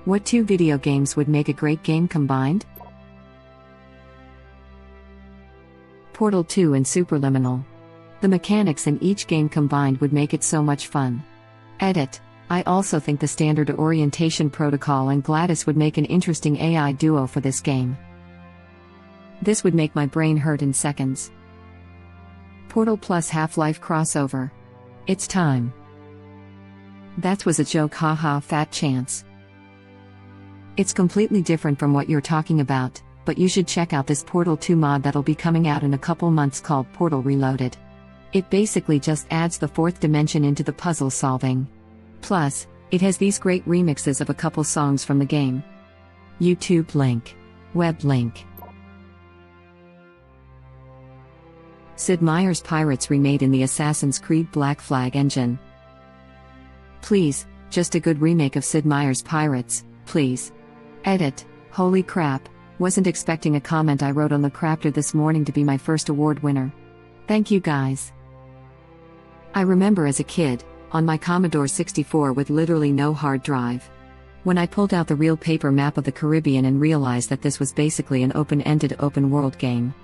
What two video games would make a great game combined? Portal 2 and Superliminal. The mechanics in each game combined would make it so much fun. Edit. I also think the Standard Orientation Protocol and GLaDOS would make an interesting AI duo for this game. This would make my brain hurt in seconds. Portal plus Half-Life crossover. It's time. That was a joke, haha, fat chance. It's completely different from what you're talking about, but you should check out this Portal 2 mod that'll be coming out in a couple months called Portal Reloaded. It basically just adds the fourth dimension into the puzzle solving. Plus, it has these great remixes of a couple songs from the game. YouTube link. Web link. Sid Meier's Pirates remade in the Assassin's Creed Black Flag engine. Please, just a good remake of Sid Meier's Pirates, please. Edit. Holy crap, wasn't expecting a comment I wrote on the Crafter this morning to be my first award winner. Thank you guys. I remember as a kid, on my Commodore 64 with literally no hard drive, when I pulled out the real paper map of the Caribbean and realized that this was basically an open-ended open-world game.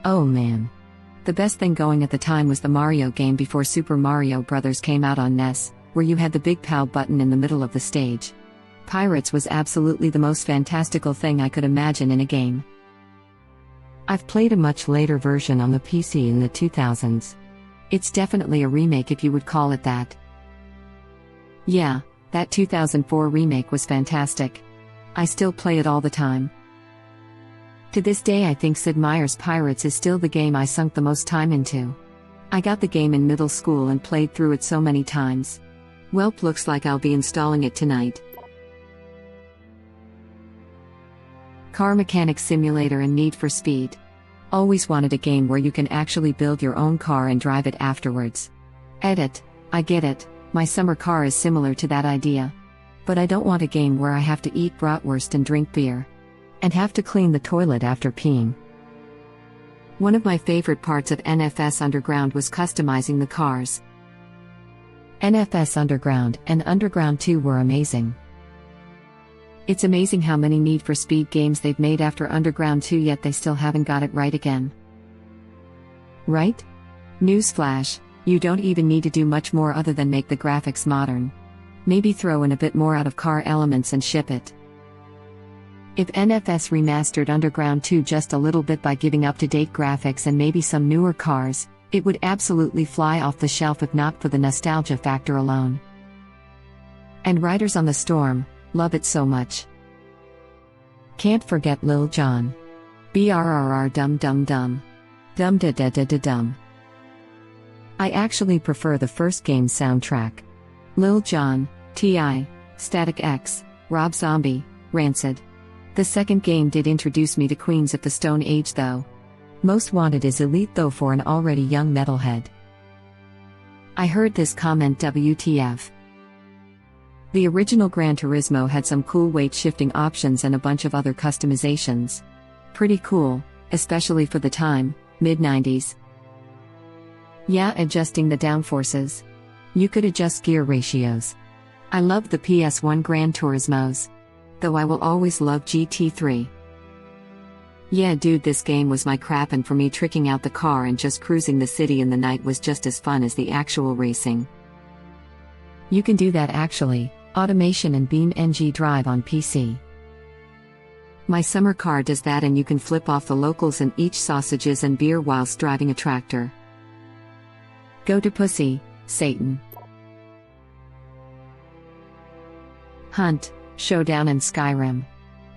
Oh man. The best thing going at the time was the Mario game before Super Mario Bros. Came out on NES, where you had the big POW button in the middle of the stage. Pirates was absolutely the most fantastical thing I could imagine in a game. I've played a much later version on the PC in the 2000s. It's definitely a remake if you would call it that. Yeah, that 2004 remake was fantastic. I still play it all the time. To this day I think Sid Meier's Pirates is still the game I sunk the most time into. I got the game in middle school and played through it so many times. Welp, looks like I'll be installing it tonight. Car Mechanic Simulator and Need for Speed. Always wanted a game where you can actually build your own car and drive it afterwards. Edit. I get it, my summer car is similar to that idea. But I don't want a game where I have to eat bratwurst and drink beer. And have to clean the toilet after peeing. One of my favorite parts of NFS Underground was customizing the cars. NFS Underground and Underground 2 were amazing. It's amazing how many Need for Speed games they've made after Underground 2, yet they still haven't got it right again. Right? Newsflash, you don't even need to do much more other than make the graphics modern. Maybe throw in a bit more out of car elements and ship it. If NFS remastered Underground 2 just a little bit by giving up-to-date graphics and maybe some newer cars, it would absolutely fly off the shelf if not for the nostalgia factor alone. And Riders on the Storm, love it so much. Can't forget Lil Jon. BRRR dum dum dum. Dum da da da da dum. I actually prefer the first game's soundtrack. Lil Jon, T.I., Static X, Rob Zombie, Rancid. The second game did introduce me to Queens of the Stone Age though. Most Wanted is elite though for an already young metalhead. I heard this comment, WTF. The original Gran Turismo had some cool weight shifting options and a bunch of other customizations. Pretty cool, especially for the time, mid-90s. Yeah, adjusting the downforces. You could adjust gear ratios. I loved the PS1 Gran Turismos. Though I will always love GT3. Yeah dude, this game was my crap, and for me tricking out the car and just cruising the city in the night was just as fun as the actual racing. You can do that actually, automation and BeamNG Drive on PC. My summer car does that, and you can flip off the locals and eat sausages and beer whilst driving a tractor. Go to pussy, Satan. Hunt, Showdown and Skyrim.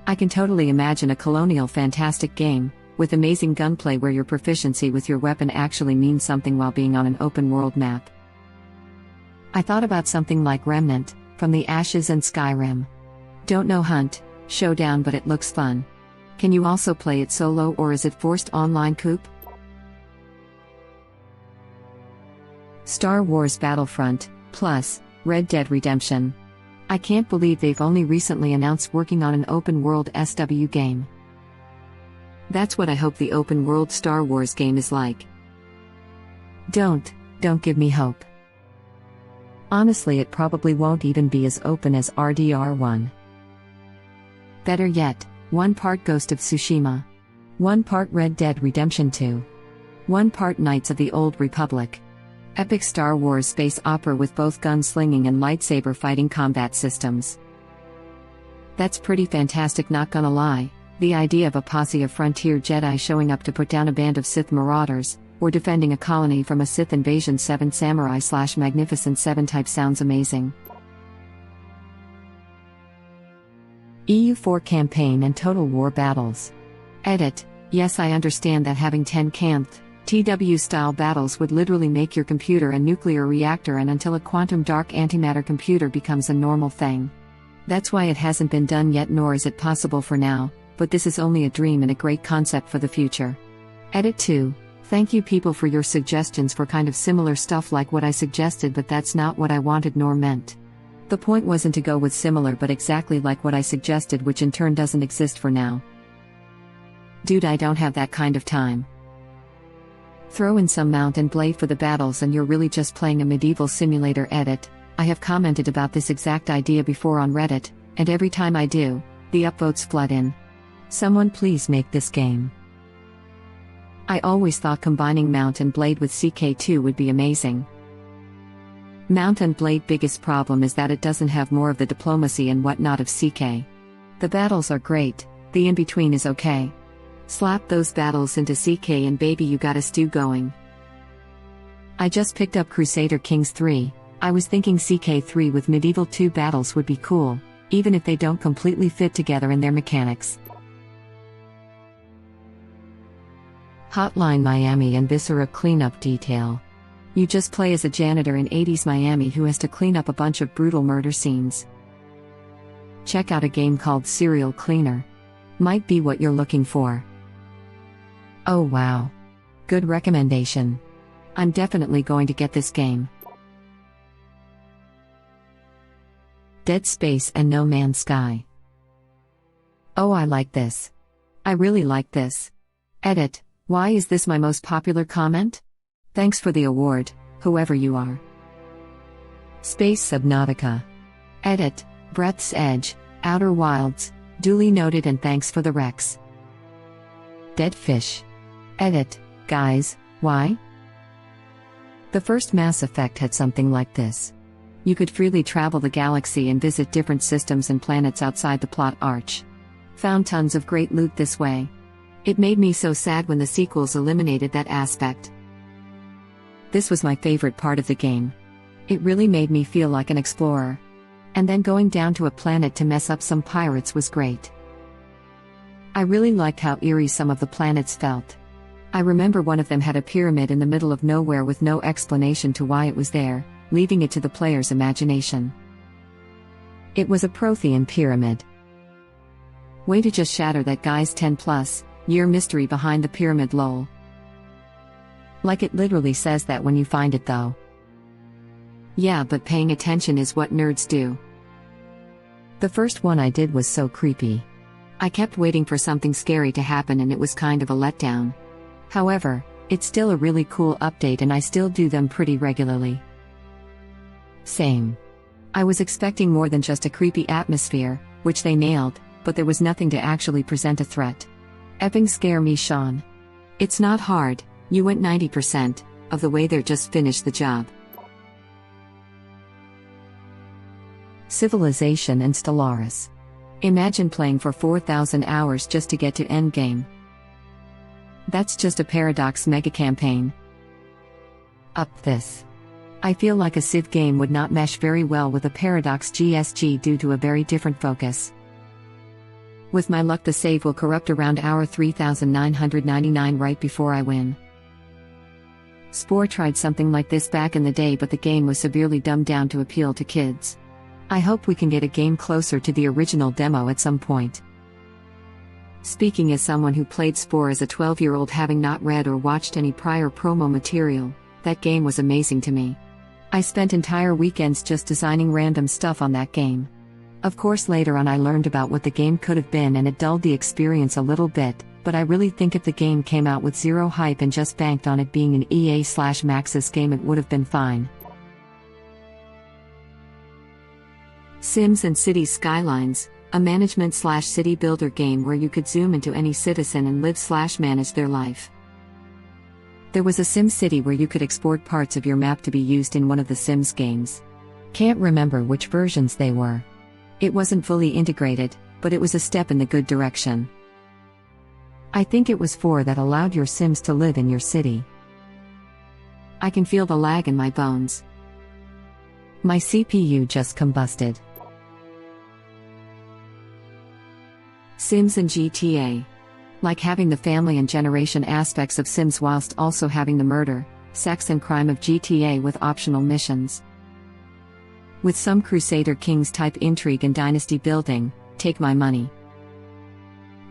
I can totally imagine a colonial fantastic game, with amazing gunplay where your proficiency with your weapon actually means something while being on an open world map. I thought about something like Remnant, From the Ashes and Skyrim. Don't know Hunt, Showdown, but it looks fun. Can you also play it solo or is it forced online coop? Star Wars Battlefront, plus, Red Dead Redemption. I can't believe they've only recently announced working on an open-world SW game. That's what I hope the open-world Star Wars game is like. Don't give me hope. Honestly, it probably won't even be as open as RDR1. Better yet, 1 part Ghost of Tsushima. 1 part Red Dead Redemption 2. 1 part Knights of the Old Republic. Epic Star Wars space opera with both gunslinging and lightsaber fighting combat systems. That's pretty fantastic, not gonna lie. The idea of a posse of frontier Jedi showing up to put down a band of Sith marauders, or defending a colony from a Sith invasion 7 Samurai / Magnificent 7 type sounds amazing. EU4 campaign and total war battles. Edit. Yes, I understand that having 10 camped TW-style battles would literally make your computer a nuclear reactor, and until a quantum dark antimatter computer becomes a normal thing. That's why it hasn't been done yet, nor is it possible for now, but this is only a dream and a great concept for the future. Edit 2. Thank you people for your suggestions for kind of similar stuff like what I suggested, but that's not what I wanted nor meant. The point wasn't to go with similar but exactly like what I suggested, which in turn doesn't exist for now. Dude, I don't have that kind of time. Throw in some mount and blade for the battles and you're really just playing a medieval simulator. Edit. I have commented about this exact idea before on Reddit, and every time I do, the upvotes flood in. Someone please make this game. I always thought combining mount and blade with CK2 would be amazing. Mount and blade biggest problem is that it doesn't have more of the diplomacy and whatnot of CK. The battles are great, the in-between is okay. Slap those battles into CK and baby you got a stew going. I just picked up Crusader Kings 3, I was thinking CK3 with Medieval 2 battles would be cool, even if they don't completely fit together in their mechanics. Hotline Miami and Viscera cleanup detail. You just play as a janitor in 80s Miami who has to clean up a bunch of brutal murder scenes. Check out a game called Serial Cleaner. Might be what you're looking for. Oh wow. Good recommendation. I'm definitely going to get this game. Dead Space and No Man's Sky. Oh, I like this. I really like this. Edit. Why is this my most popular comment? Thanks for the award, whoever you are. Space Subnautica. Edit. Breath's Edge, Outer Wilds, duly noted, and thanks for the Rex. Dead Fish. Edit. Guys, why? The first Mass Effect had something like this. You could freely travel the galaxy and visit different systems and planets outside the plot arch. Found tons of great loot this way. It made me so sad when the sequels eliminated that aspect. This was my favorite part of the game. It really made me feel like an explorer. And then going down to a planet to mess up some pirates was great. I really liked how eerie some of the planets felt. I remember one of them had a pyramid in the middle of nowhere with no explanation to why it was there, leaving it to the player's imagination. It was a Prothean pyramid. Way to just shatter that guy's 10+ year mystery behind the pyramid, lol. Like it literally says that when you find it though. Yeah, but paying attention is what nerds do. The first one I did was so creepy. I kept waiting for something scary to happen and it was kind of a letdown. However, it's still a really cool update and I still do them pretty regularly. Same. I was expecting more than just a creepy atmosphere, which they nailed, but there was nothing to actually present a threat. Epping scare me, Sean. It's not hard, you went 90% of the way there, just finish the job. Civilization and Stellaris. Imagine playing for 4,000 hours just to get to endgame. That's just a Paradox mega campaign. Up this. I feel like a Civ game would not mesh very well with a Paradox GSG due to a very different focus. With my luck, the save will corrupt around hour 3999 right before I win. Spore tried something like this back in the day, but the game was severely dumbed down to appeal to kids. I hope we can get a game closer to the original demo at some point. Speaking as someone who played Spore as a 12-year-old, having not read or watched any prior promo material, that game was amazing to me. I spent entire weekends just designing random stuff on that game. Of course, later on I learned about what the game could have been and it dulled the experience a little bit, but I really think if the game came out with zero hype and just banked on it being an EA/Maxis game, it would have been fine. Sims and Cities Skylines. a management/city builder game where you could zoom into any citizen and live/manage their life. There was a Sim City where you could export parts of your map to be used in one of the Sims games. Can't remember which versions they were. It wasn't fully integrated, but it was a step in the good direction. I think it was 4 that allowed your Sims to live in your city. I can feel the lag in my bones. My CPU just combusted. Sims and GTA. Like having the family and generation aspects of Sims whilst also having the murder, sex and crime of GTA with optional missions. With some Crusader Kings type intrigue and dynasty building, take my money.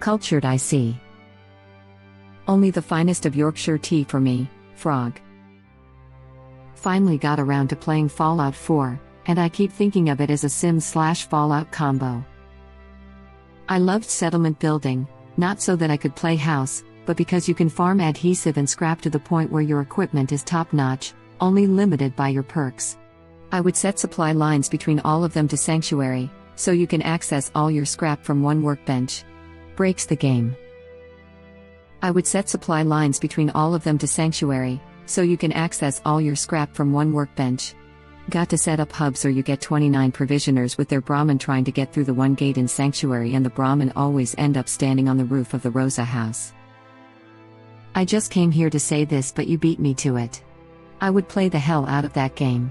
Cultured I see. Only the finest of Yorkshire tea for me, frog. Finally got around to playing Fallout 4, and I keep thinking of it as a Sims/Fallout combo. I loved settlement building, not so that I could play house, but because you can farm adhesive and scrap to the point where your equipment is top-notch, only limited by your perks. I would set supply lines between all of them to Sanctuary, so you can access all your scrap from one workbench. Breaks the game. I would set supply lines between all of them to Sanctuary, so you can access all your scrap from one workbench. Got to set up hubs or you get 29 provisioners with their Brahmin trying to get through the one gate in Sanctuary, and the Brahmin always end up standing on the roof of the Rosa house. I just came here to say this, but you beat me to it. I would play the hell out of that game.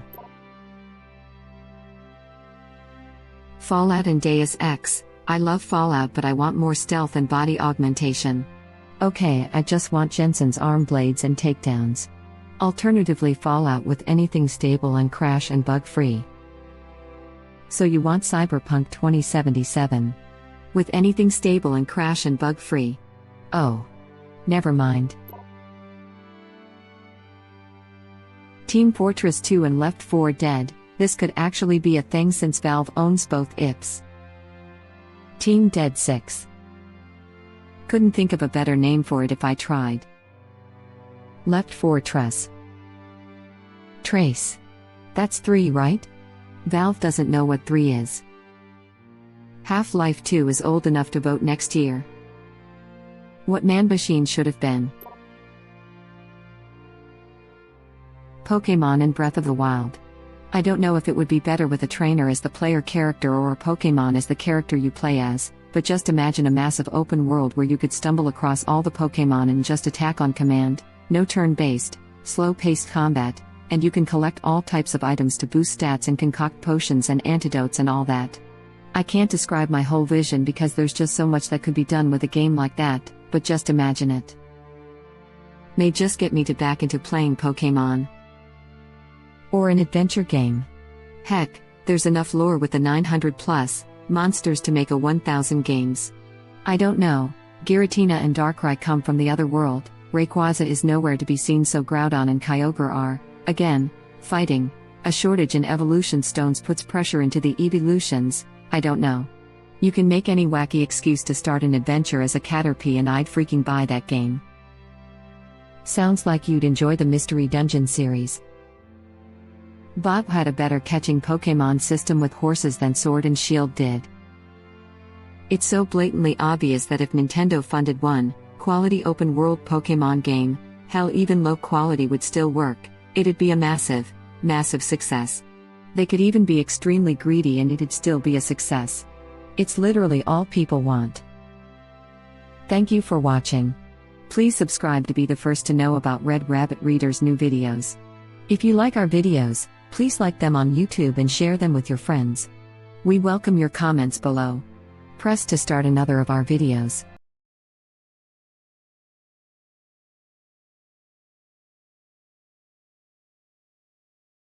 Fallout and Deus Ex. I love Fallout, but I want more stealth and body augmentation. Okay, I just want Jensen's arm blades and takedowns. Alternatively, Fallout with anything stable and crash and bug free. So you want Cyberpunk 2077? With anything stable and crash and bug free? Oh. Never mind. Team Fortress 2 and Left 4 Dead. This could actually be a thing since Valve owns both IPs. Team Dead 6. Couldn't think of a better name for it if I tried. Left 4 Trace. Trace. That's 3, right? Valve doesn't know what 3 is. Half-Life 2 is old enough to vote next year. What Man Machine should have been. Pokémon and Breath of the Wild. I don't know if it would be better with a trainer as the player character or a Pokémon as the character you play as, but just imagine a massive open world where you could stumble across all the Pokémon and just attack on command, no turn-based, slow-paced combat, and you can collect all types of items to boost stats and concoct potions and antidotes and all that. I can't describe my whole vision because there's just so much that could be done with a game like that, but just imagine it. May just get me to back into playing Pokémon. Or an adventure game. Heck, there's enough lore with the 900+ monsters to make a 1000 games. I don't know, Giratina and Darkrai come from the other world, Rayquaza is nowhere to be seen, so Groudon and Kyogre are, again, fighting. A shortage in evolution stones puts pressure into the evolutions, I don't know. You can make any wacky excuse to start an adventure as a Caterpie and I'd freaking buy that game. Sounds like you'd enjoy the Mystery Dungeon series. Bob had a better catching Pokémon system with horses than Sword and Shield did. It's so blatantly obvious that if Nintendo funded one quality open world Pokémon game, hell, even low quality would still work, it'd be a massive, massive success. They could even be extremely greedy and it'd still be a success. It's literally all people want. Thank you for watching. Please subscribe to be the first to know about Red Rabbit Reader's new videos. If you like our videos, please like them on YouTube and share them with your friends. We welcome your comments below. Press to start another of our videos.